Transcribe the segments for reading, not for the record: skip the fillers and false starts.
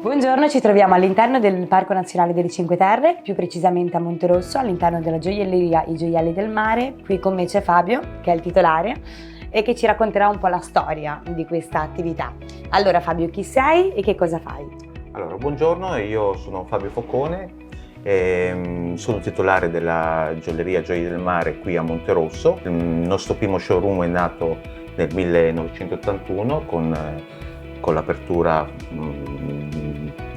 Buongiorno, ci troviamo all'interno del Parco Nazionale delle Cinque Terre, più precisamente a Monterosso, all'interno della gioielleria I Gioielli del Mare. Qui con me c'è Fabio, che è il titolare, e che ci racconterà un po' la storia di questa attività. Allora Fabio, chi sei e che cosa fai? Allora, buongiorno, io sono Fabio Foccone, sono titolare della gioielleria Gioielli del Mare qui a Monterosso. Il nostro primo showroom è nato nel 1981 con l'apertura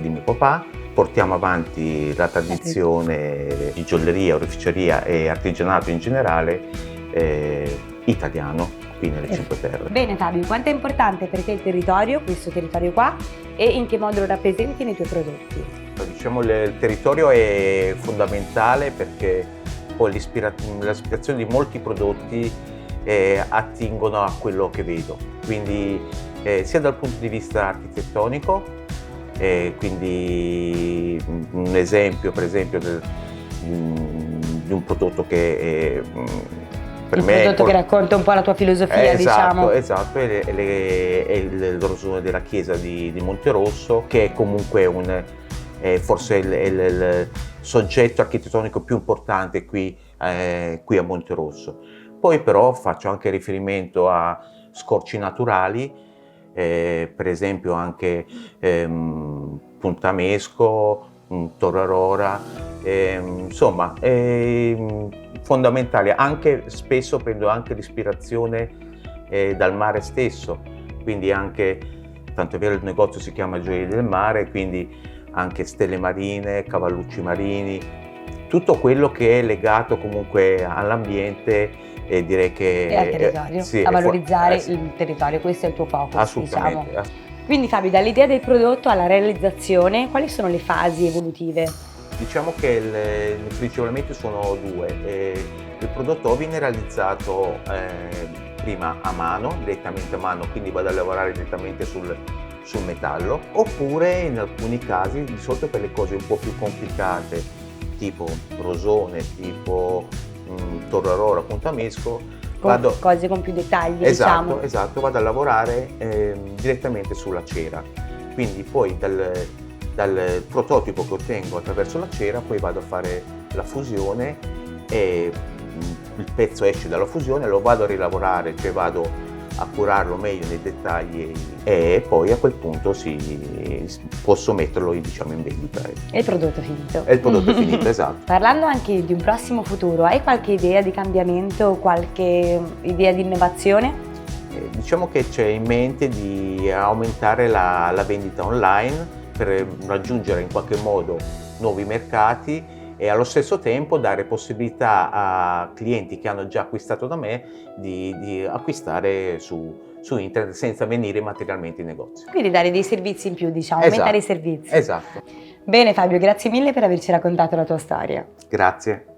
di mio papà. Portiamo avanti la tradizione di gioielleria, oreficeria e artigianato in generale italiano qui nelle Cinque Terre. Bene Fabio, quanto è importante per te il territorio, questo territorio qua, e in che modo lo rappresenti nei tuoi prodotti? Diciamo il territorio è fondamentale perché poi l'ispirazione di molti prodotti attingono a quello che vedo, quindi sia dal punto di vista architettonico, quindi un esempio per esempio di un prodotto che per me prodotto che racconta un po' la tua filosofia, diciamo. Esatto, è il rosone della chiesa di Monterosso, che è comunque forse il soggetto architettonico più importante qui a Monterosso. Poi però faccio anche riferimento a scorci naturali, per esempio anche Puntamesco, Torrarora, insomma fondamentale. Anche spesso prendo anche l'ispirazione dal mare stesso, quindi anche, tanto è vero il negozio si chiama Gioielli del Mare, quindi anche stelle marine, cavallucci marini, tutto quello che è legato comunque all'ambiente. E direi che e al territorio, sì, a valorizzare sì. Il territorio, questo è il tuo focus, Assolutamente. diciamo. Quindi Fabio, dall'idea del prodotto alla realizzazione, quali sono le fasi evolutive? Diciamo che principalmente sono due. Il prodotto viene realizzato prima a mano, direttamente a mano, quindi vado a lavorare direttamente sul metallo, oppure in alcuni casi, di solito per le cose un po' più complicate, tipo rosone, tipo Torrarora, Puntamesco, cose con più dettagli, esatto, diciamo. Esatto, vado a lavorare direttamente sulla cera, quindi poi dal prototipo che ottengo attraverso la cera poi vado a fare la fusione e il pezzo esce dalla fusione, lo vado a rilavorare, cioè vado a curarlo meglio nei dettagli e poi a quel punto posso metterlo diciamo in vendita. E il prodotto finito. È il prodotto finito, esatto. Parlando anche di un prossimo futuro, hai qualche idea di cambiamento, qualche idea di innovazione? Diciamo che c'è in mente di aumentare la vendita online per raggiungere in qualche modo nuovi mercati e allo stesso tempo dare possibilità a clienti che hanno già acquistato da me di acquistare su internet senza venire materialmente in negozio. Quindi dare dei servizi in più, diciamo, Esatto. aumentare i servizi. Esatto. Bene Fabio, grazie mille per averci raccontato la tua storia. Grazie.